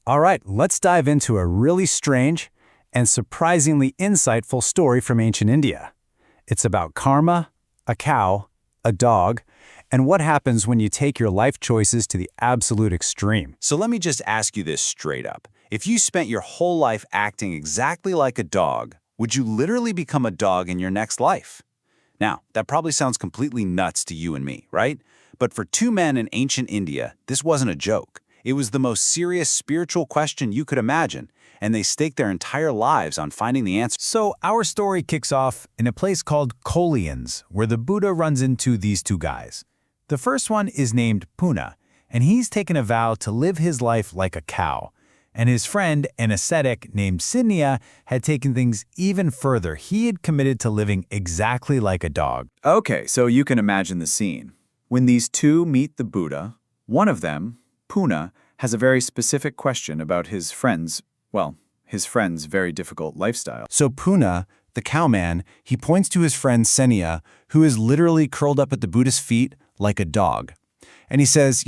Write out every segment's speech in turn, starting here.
All right, let's dive into a really strange and surprisingly insightful story from ancient India. It's about karma, a cow, a dog, and what happens when you take your life choices to the absolute extreme. So let me just ask you this straight up. If you spent your whole life acting exactly like a dog, would you literally become a dog in your next life? Now, that probably sounds completely nuts to you and me, right? But for two men in ancient India, this wasn't a joke. It was the most serious spiritual question you could imagine, and they staked their entire lives on finding the answer. So our story kicks off in a place called Kolians, where the Buddha runs into these two guys. The first one is named Puna, and he's taken a vow to live his life like a cow. And his friend, an ascetic named Sidney, had taken things even further. He had committed to living exactly like a dog. Okay, so you can imagine the scene. When these two meet the Buddha, one of them, Puna, has a very specific question about his friend's very difficult lifestyle. So Puna, the cowman, he points to his friend Senya, who is literally curled up at the Buddha's feet like a dog. And he says,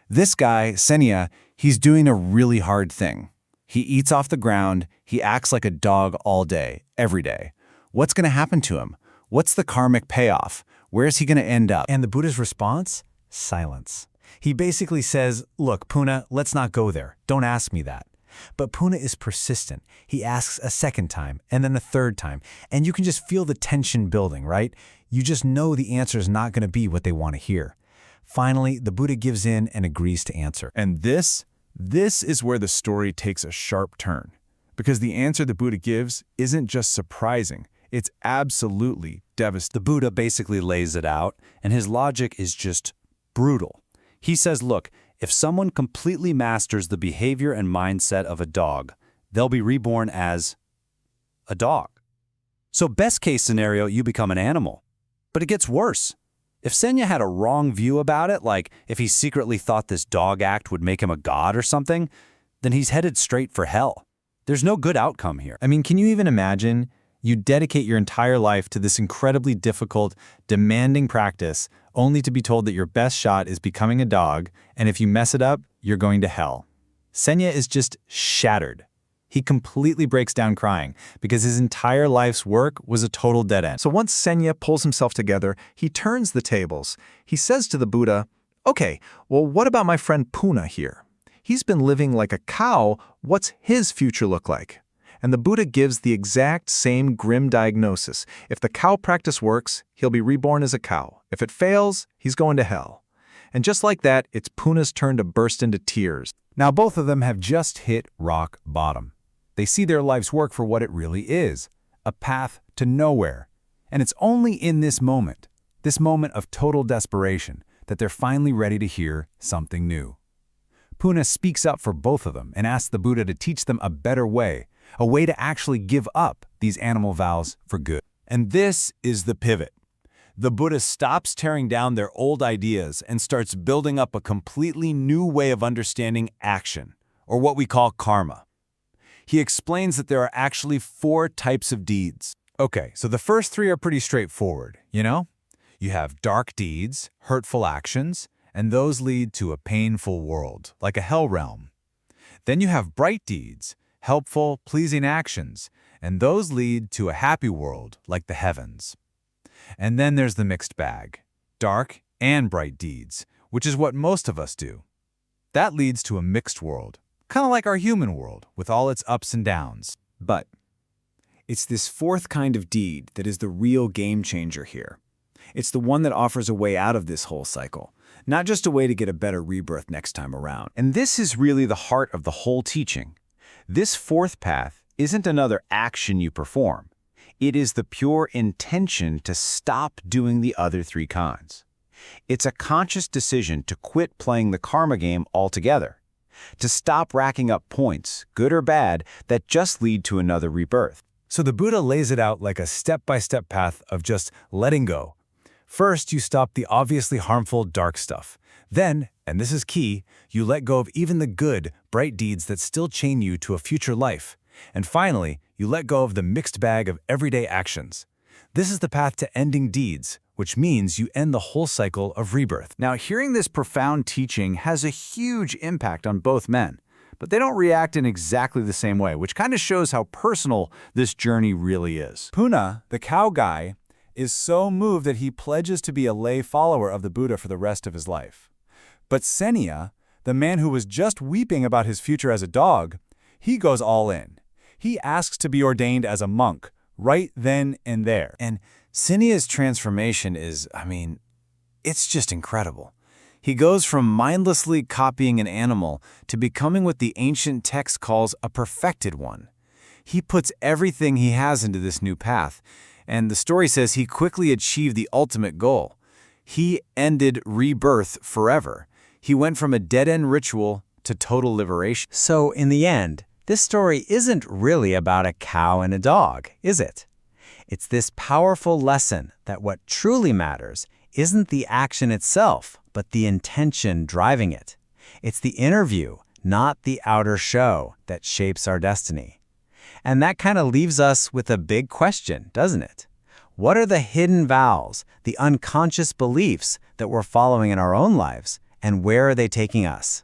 this guy, Senya, he's doing a really hard thing. He eats off the ground, he acts like a dog all day, every day. What's going to happen to him? What's the karmic payoff? Where is he going to end up? And the Buddha's response? Silence. He basically says, look, Puna, let's not go there. Don't ask me that. But Puna is persistent. He asks a second time, and then a third time, and you can just feel the tension building, right? You just know the answer is not going to be what they want to hear. Finally, the Buddha gives in and agrees to answer. And this is where the story takes a sharp turn. Because the answer the Buddha gives isn't just surprising, it's absolutely devastating. The Buddha basically lays it out, and his logic is just brutal. He says, look, if someone completely masters the behavior and mindset of a dog, they'll be reborn as a dog. So best case scenario, you become an animal. But it gets worse. If Senya had a wrong view about it, like if he secretly thought this dog act would make him a god or something, then he's headed straight for hell. There's no good outcome here. I mean, can you even imagine? You dedicate your entire life to this incredibly difficult, demanding practice, only to be told that your best shot is becoming a dog, and if you mess it up, you're going to hell. Senya is just shattered. He completely breaks down crying because his entire life's work was a total dead end. So once Senya pulls himself together, he turns the tables. He says to the Buddha, okay, well, what about my friend Puna here? He's been living like a cow. What's his future look like? And the Buddha gives the exact same grim diagnosis. If the cow practice works, he'll be reborn as a cow. If it fails, he's going to hell. And just like that, it's Puna's turn to burst into tears. Now both of them have just hit rock bottom. They see their life's work for what it really is, a path to nowhere. And it's only in this moment of total desperation, that they're finally ready to hear something new. Puna speaks up for both of them and asks the Buddha to teach them a better way, a way to actually give up these animal vows for good. And this is the pivot. The Buddha stops tearing down their old ideas and starts building up a completely new way of understanding action, or what we call karma. He explains that there are actually 4 types of deeds. Okay, so the first 3 are pretty straightforward, You have dark deeds, hurtful actions, and those lead to a painful world, like a hell realm. Then you have bright deeds, helpful, pleasing actions, and those lead to a happy world, like the heavens. And then there's the mixed bag, dark and bright deeds, which is what most of us do. That leads to a mixed world, kind of like our human world, with all its ups and downs. But it's this 4th kind of deed that is the real game changer here. It's the one that offers a way out of this whole cycle, not just a way to get a better rebirth next time around. And this is really the heart of the whole teaching. This 4th path isn't another action you perform. It is the pure intention to stop doing the other 3 kinds. It's a conscious decision to quit playing the karma game altogether, to stop racking up points, good or bad, that just lead to another rebirth. So the Buddha lays it out like a step-by-step path of just letting go. First, you stop the obviously harmful dark stuff. Then, and this is key, you let go of even the good, bright deeds that still chain you to a future life. And finally, you let go of the mixed bag of everyday actions. This is the path to ending deeds, which means you end the whole cycle of rebirth. Now, hearing this profound teaching has a huge impact on both men. but they don't react in exactly the same way, which kind of shows how personal this journey really is. Puna, the cow guy, is so moved that he pledges to be a lay follower of the Buddha for the rest of his life. But Senya, the man who was just weeping about his future as a dog, he goes all in. He asks to be ordained as a monk, right then and there. And Senya's transformation is, it's just incredible. He goes from mindlessly copying an animal to becoming what the ancient text calls a perfected one. He puts everything he has into this new path, and the story says he quickly achieved the ultimate goal. He ended rebirth forever. He went from a dead-end ritual to total liberation. So in the end, this story isn't really about a cow and a dog, is it? It's this powerful lesson that what truly matters isn't the action itself, but the intention driving it. It's the inner view, not the outer show, that shapes our destiny. And that kind of leaves us with a big question, doesn't it? What are the hidden vows, the unconscious beliefs that we're following in our own lives, and where are they taking us?